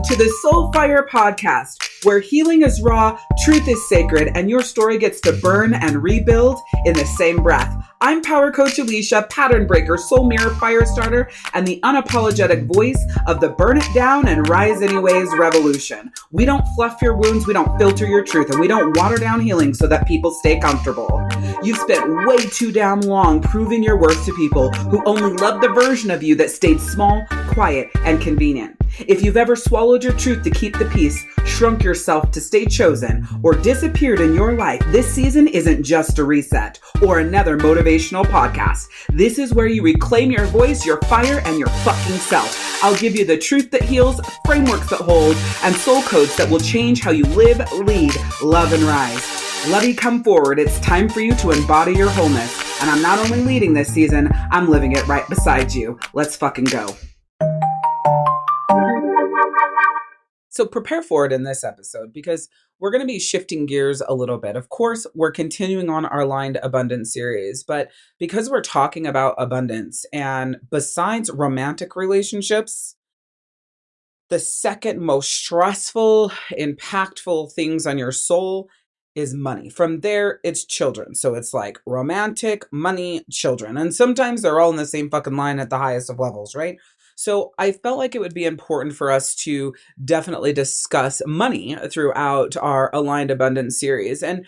to the Soulfire Podcast, where healing is raw, truth is sacred, and your story gets to burn and rebuild in the same breath. I'm Power Coach Alishia, pattern breaker, soul mirror, fire starter, and the unapologetic voice of the burn it down and rise anyways revolution. We don't fluff your wounds, we don't filter your truth, and we don't water down healing so that people stay comfortable. You've spent way too damn long proving your worth to people who only love the version of you that stayed small, quiet, and convenient. If you've ever swallowed your truth to keep the peace, shrunk yourself to stay chosen, or disappeared in your life, this season isn't just a reset or another motivational podcast. This is where you reclaim your voice, your fire, and your fucking self. I'll give you the truth that heals, frameworks that hold, and soul codes that will change how you live, lead, love, and rise. Lovey, come forward. It's time for you to embody your wholeness. And I'm not only leading this season, I'm living it right beside you. Let's fucking go. So prepare for it in this episode because we're going to be shifting gears a little bit. Of course, we're continuing on our Aligned Abundance series, but because we're talking about abundance and besides romantic relationships, the second most stressful, impactful things on your soul is money. From there, it's children. So it's like romantic, money, children. And sometimes they're all in the same fucking line at the highest of levels, right? So I felt like it would be important for us to definitely discuss money throughout our Aligned Abundance series. And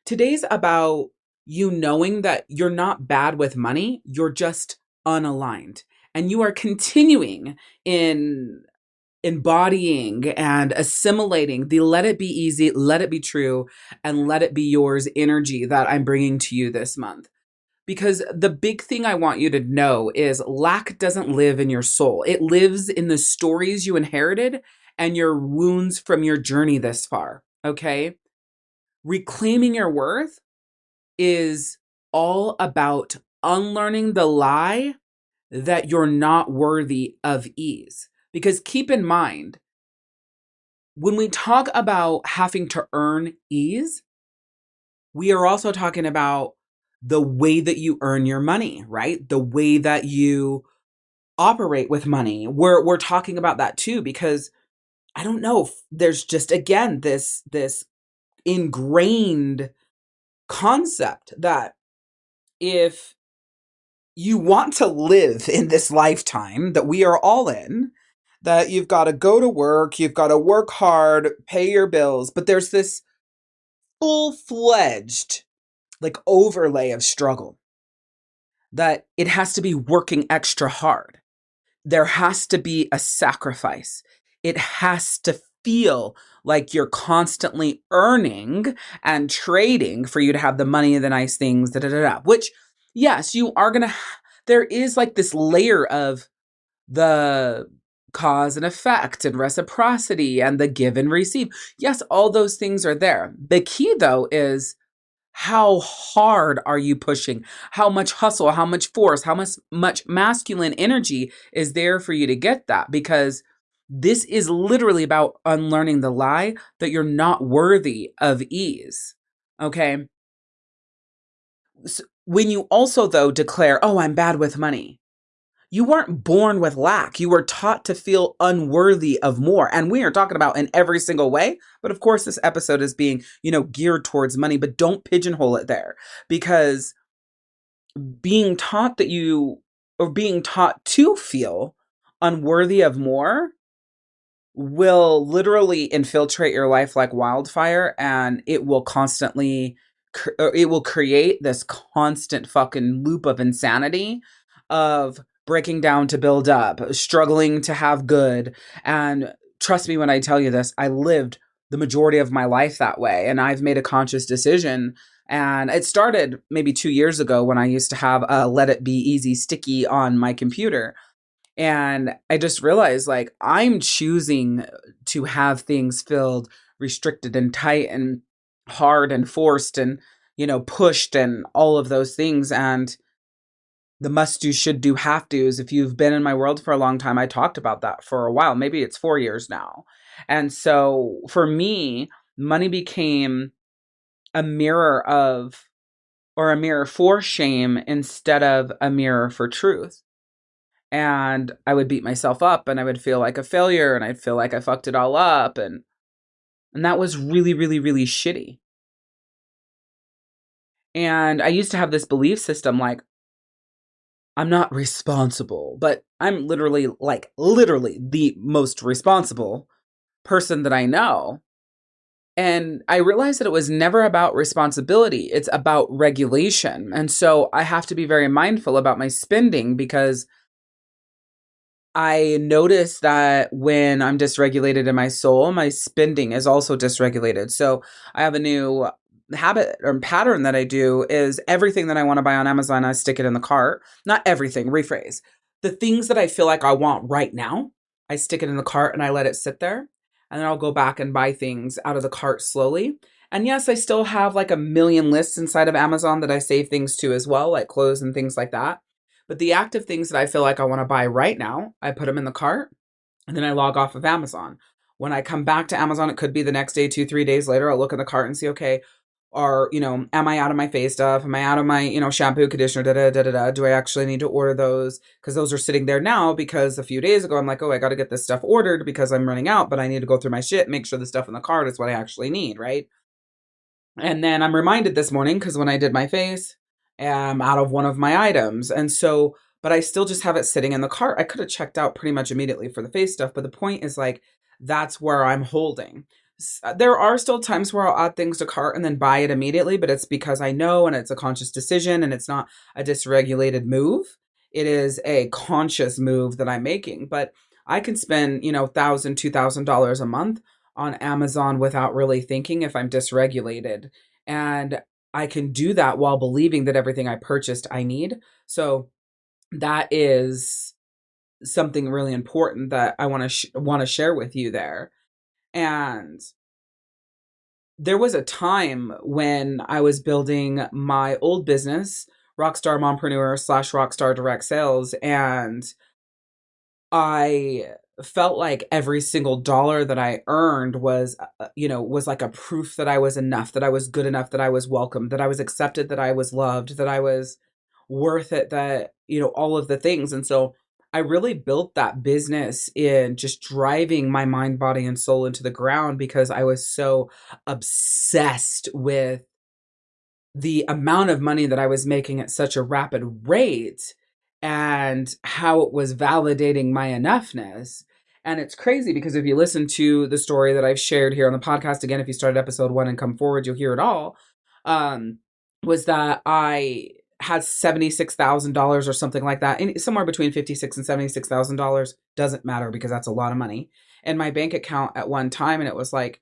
today's about you knowing that you're not bad with money, you're just unaligned. And you are continuing in embodying and assimilating the let it be easy, let it be true, and let it be yours energy that I'm bringing to you this month. Because the big thing I want you to know is lack doesn't live in your soul. It lives in the stories you inherited and your wounds from your journey this far, okay? Reclaiming your worth is all about unlearning the lie that you're not worthy of ease. Because keep in mind, when we talk about having to earn ease, we are also talking about the way that you earn your money, right? The way that you operate with money. We're talking about that too, because I don't know, there's just, again, this ingrained concept that if you want to live in this lifetime that we are all in, that you've got to go to work, you've got to work hard, pay your bills, but there's this full-fledged like overlay of struggle that it has to be working extra hard. There has to be a sacrifice. It has to feel like you're constantly earning and trading for you to have the money and the nice things, which, yes, you are going to, there is like this layer of the cause and effect and reciprocity and the give and receive. Yes, all those things are there. The key though is how hard are you pushing? How much hustle, how much force, how much masculine energy is there for you to get that? Because this is literally about unlearning the lie that you're not worthy of ease. Okay. So when you also though declare, oh, I'm bad with money. You weren't born with lack. You were taught to feel unworthy of more. And we are talking about in every single way. But of course, this episode is being, geared towards money, but don't pigeonhole it there, because being taught being taught to feel unworthy of more will literally infiltrate your life like wildfire, and it will create this constant fucking loop of insanity of breaking down to build up, struggling to have good. And trust me when I tell you this, I lived the majority of my life that way. And I've made a conscious decision. And it started maybe 2 years ago when I used to have a Let It Be Easy sticky on my computer. And I just realized like I'm choosing to have things filled, restricted and tight and hard and forced and, pushed and all of those things. And the must do, should do, have do's. If you've been in my world for a long time, I talked about that for a while. Maybe it's 4 years now. And so for me, money became a mirror for shame instead of a mirror for truth. and I would beat myself up and I would feel like a failure and I'd feel like I fucked it all up. And that was really, really, really shitty. And I used to have this belief system like, I'm not responsible, but I'm literally the most responsible person that I know. And I realized that it was never about responsibility. It's about regulation. And so I have to be very mindful about my spending because I notice that when I'm dysregulated in my soul, my spending is also dysregulated. So I have a new habit or pattern that I do is everything that I want to buy on Amazon, I stick it in the cart. Not everything, rephrase. The things that I feel like I want right now, I stick it in the cart and I let it sit there. And then I'll go back and buy things out of the cart slowly. And yes, I still have like a million lists inside of Amazon that I save things to as well, like clothes and things like that. But the active things that I feel like I want to buy right now, I put them in the cart and then I log off of Amazon. When I come back to Amazon, it could be the next day, 2-3 days later, I'll look in the cart and see, okay, am I out of my face stuff? Am I out of my, shampoo, conditioner, da da da da da? Do I actually need to order those? Because those are sitting there now because a few days ago, I'm like, oh, I got to get this stuff ordered because I'm running out, but I need to go through my shit, make sure the stuff in the cart is what I actually need, right? And then I'm reminded this morning because when I did my face, I'm out of one of my items. And so, but I still just have it sitting in the cart. I could have checked out pretty much immediately for the face stuff. But the point is like, that's where I'm holding. There are still times where I'll add things to cart and then buy it immediately, but it's because I know and it's a conscious decision and it's not a dysregulated move. It is a conscious move that I'm making. But I can spend, $1,000, $2,000 a month on Amazon without really thinking if I'm dysregulated. And I can do that while believing that everything I purchased I need. So that is something really important that I want to share with you there. And there was a time when I was building my old business, Rockstar Mompreneur / Rockstar Direct Sales, and I felt like every single dollar that I earned was like a proof that I was enough, that I was good enough, that I was welcome, that I was accepted, that I was loved, that I was worth it, that, all of the things. And so I really built that business in just driving my mind, body, and soul into the ground because I was so obsessed with the amount of money that I was making at such a rapid rate and how it was validating my enoughness. And it's crazy because if you listen to the story that I've shared here on the podcast, again, if you started episode 1 and come forward, you'll hear it all, was that I had $76,000 or something like that, and somewhere between $56,000 and $76,000, doesn't matter because that's a lot of money, in my bank account at one time. And it was like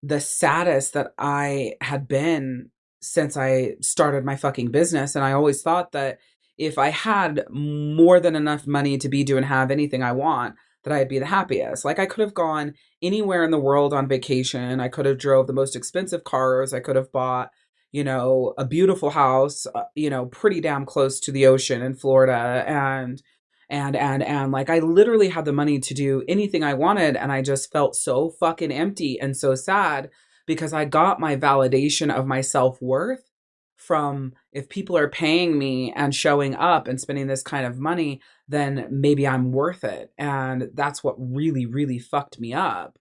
the saddest that I had been since I started my fucking business. And I always thought that if I had more than enough money to be, do, and have anything I want, that I'd be the happiest. Like I could have gone anywhere in the world on vacation. I could have drove the most expensive cars. I could have bought, a beautiful house, pretty damn close to the ocean in Florida. And like I literally had the money to do anything I wanted. And I just felt so fucking empty and so sad because I got my validation of my self-worth from, if people are paying me and showing up and spending this kind of money, then maybe I'm worth it. And that's what really, really fucked me up.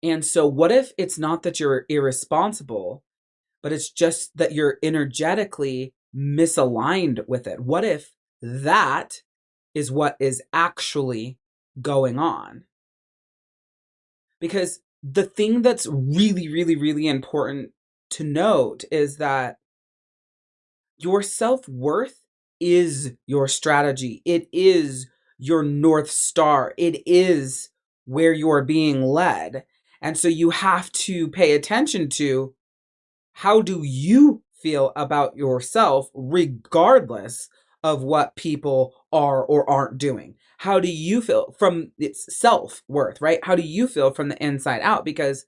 And so what if it's not that you're irresponsible, but it's just that you're energetically misaligned with it? What if that is what is actually going on? Because the thing that's really, really, really important to note is that your self-worth is your strategy. It is your North Star. It is where you're being led. And so you have to pay attention to, how do you feel about yourself, regardless of what people are or aren't doing? How do you feel from its self-worth, right? How do you feel from the inside out? Because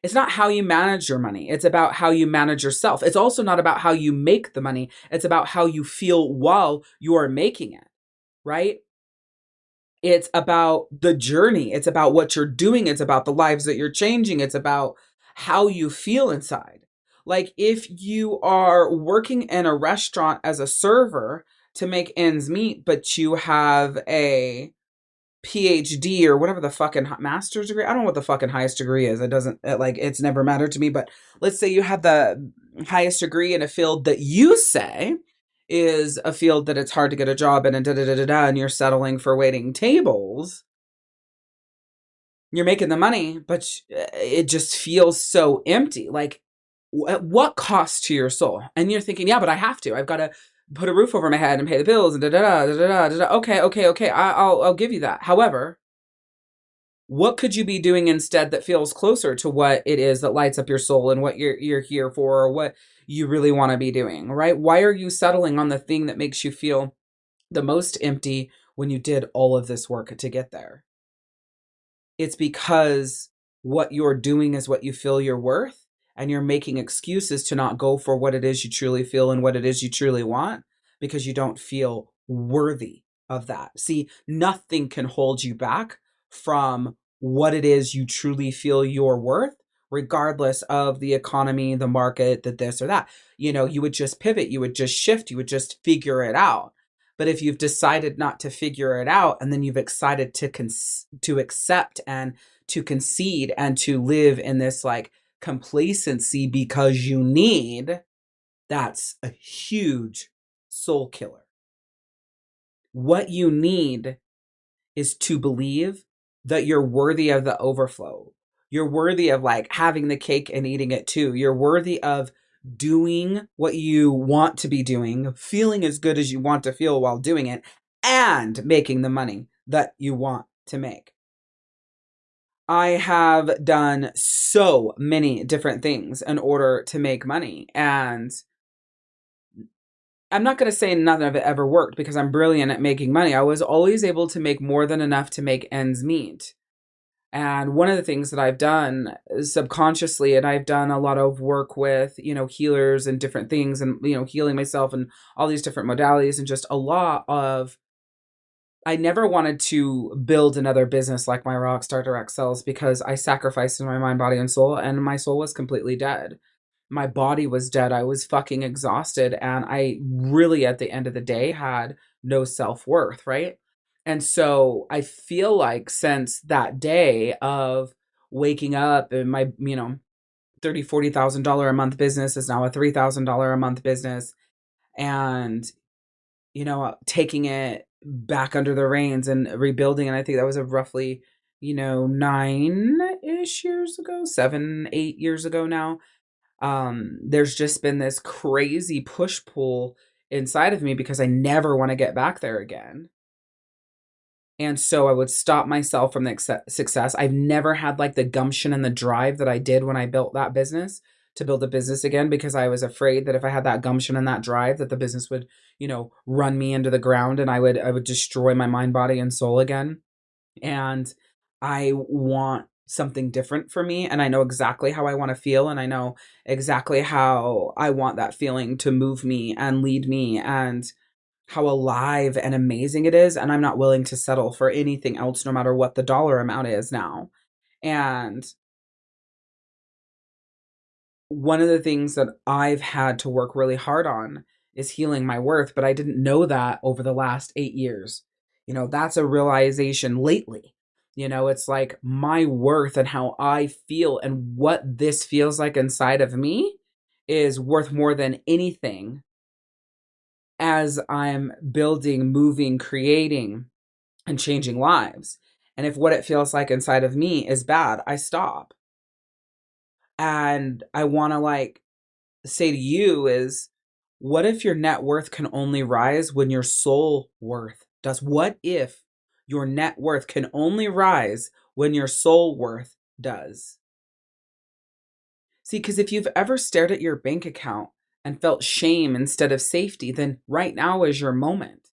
it's not how you manage your money. It's about how you manage yourself. It's also not about how you make the money. It's about how you feel while you are making it, right? It's about the journey. It's about what you're doing. It's about the lives that you're changing. It's about how you feel inside. Like if you are working in a restaurant as a server, to make ends meet, but you have a PhD or whatever the fucking master's degree. I don't know what the fucking highest degree is. It doesn't like, it's never mattered to me, but let's say you have the highest degree in a field that you say is a field that it's hard to get a job in, and and you're settling for waiting tables. You're making the money, but it just feels so empty. Like, at what cost to your soul? And you're thinking, yeah, but I have to. I've got to put a roof over my head and pay the bills and da da da da da da. Okay. I'll give you that. However, what could you be doing instead that feels closer to what it is that lights up your soul and what you're here for, or what you really want to be doing, right? Why are you settling on the thing that makes you feel the most empty when you did all of this work to get there? It's because what you're doing is what you feel you're worth, and you're making excuses to not go for what it is you truly feel and what it is you truly want because you don't feel worthy of that. See, nothing can hold you back from what it is you truly feel you're worth, regardless of the economy, the market, the this or that. You would just pivot, you would just shift, you would just figure it out. But if you've decided not to figure it out, and then you've decided to accept and to concede and to live in this like complacency because you need, that's a huge soul killer. What you need is to believe that you're worthy of the overflow. You're worthy of like having the cake and eating it too. You're worthy of doing what you want to be doing, feeling as good as you want to feel while doing it, and making the money that you want to make. I have done so many different things in order to make money, and I'm not going to say none of it ever worked because I'm brilliant at making money. I was always able to make more than enough to make ends meet. And one of the things that I've done subconsciously, and I've done a lot of work with, healers and different things, and, healing myself and all these different modalities, and just a lot of, I never wanted to build another business like my Rockstar Direct Sales because I sacrificed my mind, body, and soul, and my soul was completely dead. My body was dead. I was fucking exhausted. And I really, at the end of the day, had no self-worth, right? And so I feel like since that day of waking up and my, $30,000-$40,000 a month business is now a $3,000 a month business, and, taking it back under the reins and rebuilding. And I think that was a roughly, 9-ish years ago, 7-8 years ago now. There's just been this crazy push pull inside of me because I never want to get back there again. And so I would stop myself from the success. I've never had like the gumption and the drive that I did when I built that business to build a business again, because I was afraid that if I had that gumption and that drive, that the business would, run me into the ground, and I would destroy my mind, body, and soul again. And I want something different for me, and I know exactly how I want to feel, and I know exactly how I want that feeling to move me and lead me, and how alive and amazing it is. And I'm not willing to settle for anything else, no matter what the dollar amount is now. And one of the things that I've had to work really hard on is healing my worth, but I didn't know that over the last 8 years. That's a realization lately. It's like my worth and how I feel and what this feels like inside of me is worth more than anything as I'm building, moving, creating, and changing lives. And if what it feels like inside of me is bad, I stop. And I want to like say to you is, what if your net worth can only rise when your soul worth does? What if your net worth can only rise when your soul worth does? See, because if you've ever stared at your bank account and felt shame instead of safety, then right now is your moment,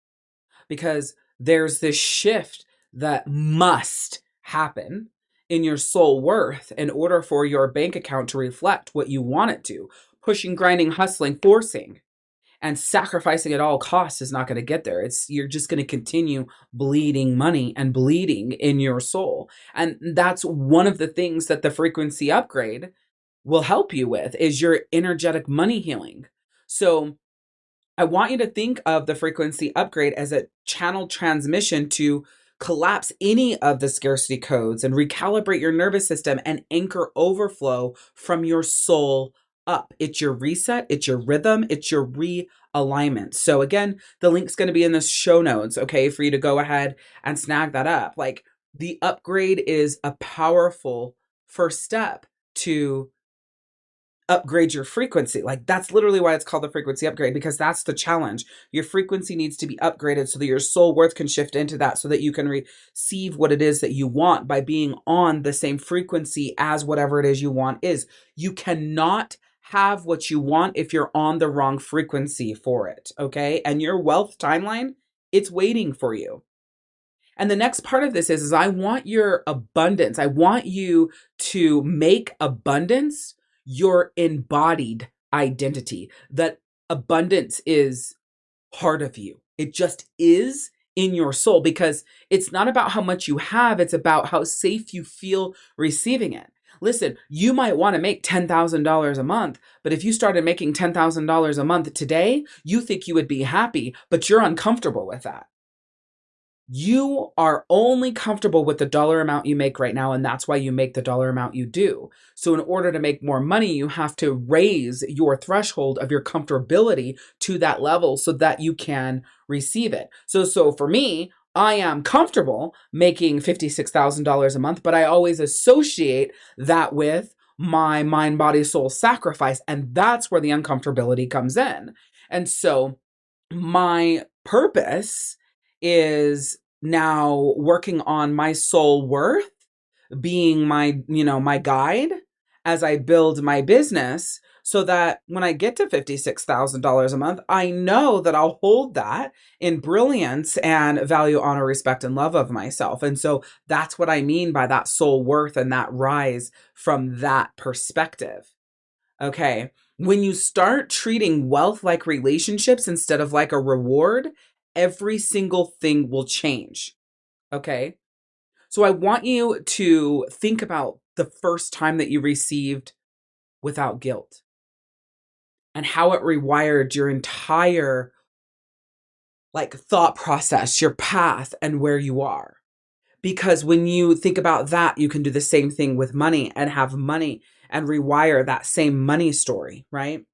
because there's this shift that must happen in your soul worth in order for your bank account to reflect what you want it to. Pushing, grinding, hustling, forcing, and sacrificing at all costs is not going to get there. You're just going to continue bleeding money and bleeding in your soul. And that's one of the things that the frequency upgrade will help you with, is your energetic money healing. So I want you to think of the frequency upgrade as a channel transmission to collapse any of the scarcity codes and recalibrate your nervous system and anchor overflow from your soul up. It's your reset, it's your rhythm, it's your realignment. So again, the link's going to be in the show notes, okay, for you to go ahead and snag that up. Like, the upgrade is a powerful first step to upgrade your frequency. Like, that's literally why it's called the frequency upgrade, because that's the challenge. Your frequency needs to be upgraded so that your soul worth can shift into that, so that you can receive what it is that you want by being on the same frequency as whatever it is you want is. You cannot have what you want if you're on the wrong frequency for it, okay? And your wealth timeline, it's waiting for you. And the next part of this is I want your abundance. I want you to make abundance your embodied identity. That abundance is part of you. It just is in your soul, because it's not about how much you have. It's about how safe you feel receiving it. Listen, you might want to make $10,000 a month, but if you started making $10,000 a month today, you think you would be happy, but you're uncomfortable with that. You are only comfortable with the dollar amount you make right now, and that's why you make the dollar amount you do. So in order to make more money, you have to raise your threshold of your comfortability to that level so that you can receive it. So for me, I am comfortable making $56,000 a month, but I always associate that with my mind, body, soul sacrifice. And that's where the uncomfortability comes in. And so my purpose is now working on my soul worth being my guide as I build my business, so that when I get to $56,000 a month, I know that I'll hold that in brilliance and value, honor, respect, and love of myself. And so that's what I mean by that soul worth and that rise from that perspective. Okay. When you start treating wealth like relationships instead of like a reward, every single thing will change. Okay. So I want you to think about the first time that you received without guilt and how it rewired your entire thought process, your path, and where you are. Because when you think about that, you can do the same thing with money and have money and rewire that same money story, right?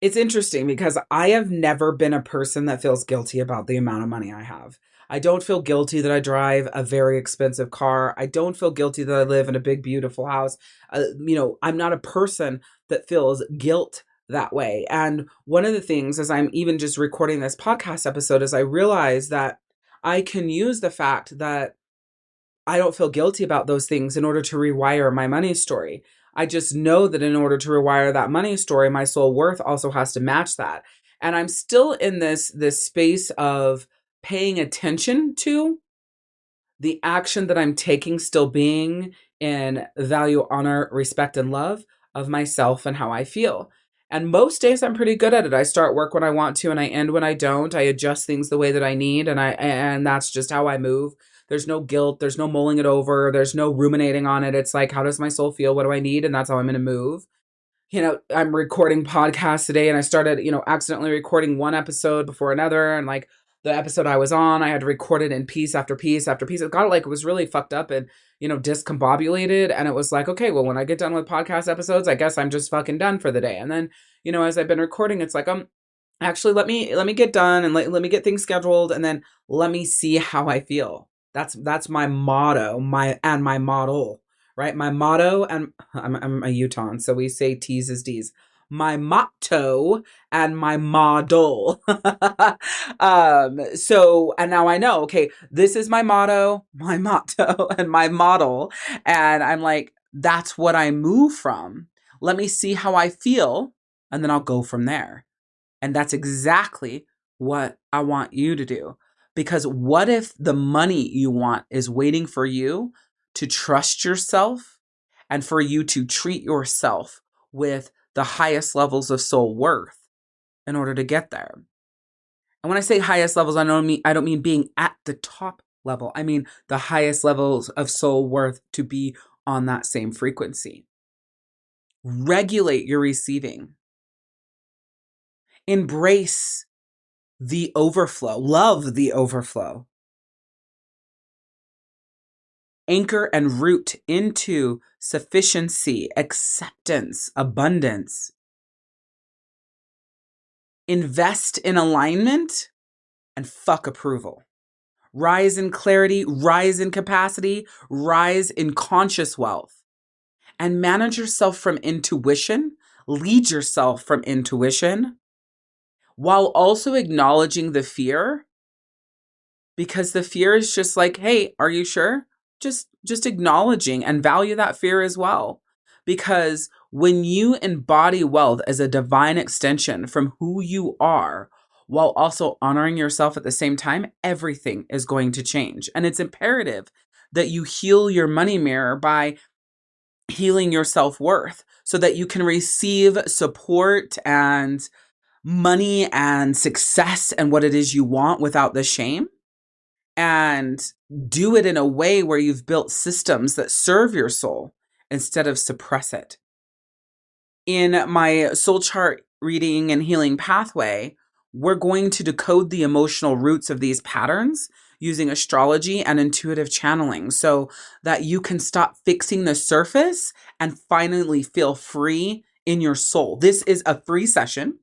It's interesting because I have never been a person that feels guilty about the amount of money I have. I don't feel guilty that I drive a very expensive car. I don't feel guilty that I live in a big, beautiful house. I'm not a person that feels guilt that way. And one of the things, as I'm even just recording this podcast episode, is I realize that I can use the fact that I don't feel guilty about those things in order to rewire my money story. I just know that in order to rewire that money story, my soul worth also has to match that. And I'm still in this space of paying attention to the action that I'm taking, still being in value, honor, respect, and love of myself and how I feel. And most days I'm pretty good at it. I start work when I want to and I end when I don't. I adjust things the way that I need, and that's just how I move. There's no guilt, there's no mulling it over, there's no ruminating on it. It's like, how does my soul feel? What do I need? And that's how I'm going to move. I'm recording podcasts today, and I started, accidentally recording one episode before another. And the episode I was on, I had to record it in piece after piece after piece. It was really fucked up and, discombobulated. And it was like, okay, well, when I get done with podcast episodes, I guess I'm just fucking done for the day. And then, as I've been recording, it's like, actually, let me get done and let me get things scheduled. And then let me see how I feel. That's my motto, my model. Right? My motto, and I'm a Utahn, so we say T's as D's. My motto and my model. And now I know, okay, this is my motto, and my model. And I'm like, that's what I move from. Let me see how I feel, and then I'll go from there. And that's exactly what I want you to do. Because what if the money you want is waiting for you to trust yourself and for you to treat yourself with the highest levels of soul worth in order to get there? And when I say highest levels, I don't mean being at the top level. I mean the highest levels of soul worth to be on that same frequency. Regulate your receiving. Embrace the overflow. Love the overflow. Anchor and root into sufficiency, acceptance, abundance. Invest in alignment and fuck approval. Rise in clarity, rise in capacity, rise in conscious wealth. And manage yourself from intuition, lead yourself from intuition, while also acknowledging the fear. Because the fear is just like, hey, are you sure? Just acknowledging and value that fear as well. Because when you embody wealth as a divine extension from who you are, while also honoring yourself at the same time, everything is going to change. And it's imperative that you heal your money mirror by healing your self-worth so that you can receive support and money and success and what it is you want without the shame. And do it in a way where you've built systems that serve your soul instead of suppress it. In my soul chart reading and healing pathway, we're going to decode the emotional roots of these patterns using astrology and intuitive channeling so that you can stop fixing the surface and finally feel free in your soul. This is a free session.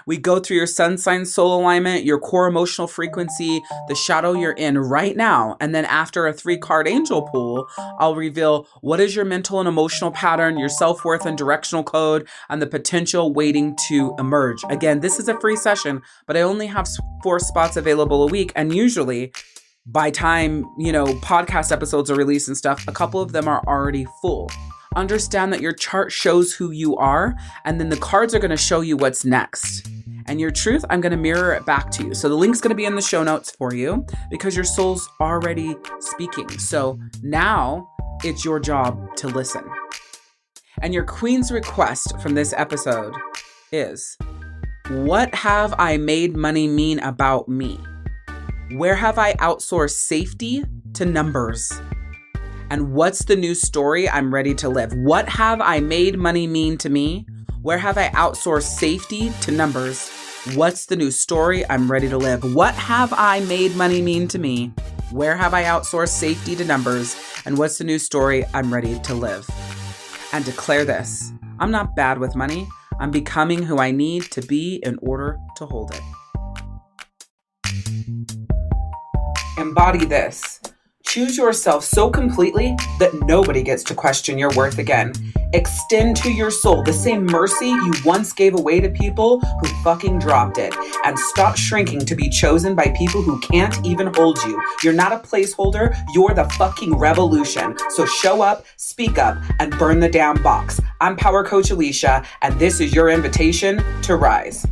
We go through your sun sign soul alignment, your core emotional frequency, the shadow you're in right now. And then after a 3-card angel pool, I'll reveal what is your mental and emotional pattern, your self-worth and directional code, and the potential waiting to emerge. Again, this is a free session, but I only have 4 spots available a week. And usually by time, podcast episodes are released and stuff, a couple of them are already full. Understand that your chart shows who you are, and then the cards are going to show you what's next. And your truth, I'm going to mirror it back to you. So the link's going to be in the show notes for you because your soul's already speaking. So now it's your job to listen. And your queen's request from this episode is, what have I made money mean about me? Where have I outsourced safety to numbers? And what's the new story I'm ready to live? What have I made money mean to me? Where have I outsourced safety to numbers? What's the new story I'm ready to live? What have I made money mean to me? Where have I outsourced safety to numbers? And what's the new story I'm ready to live? And declare this: I'm not bad with money. I'm becoming who I need to be in order to hold it. Embody this. Choose yourself so completely that nobody gets to question your worth again. Extend to your soul the same mercy you once gave away to people who fucking dropped it. And stop shrinking to be chosen by people who can't even hold you. You're not a placeholder. You're the fucking revolution. So show up, speak up, and burn the damn box. I'm Power Coach Alishia, and this is your invitation to rise.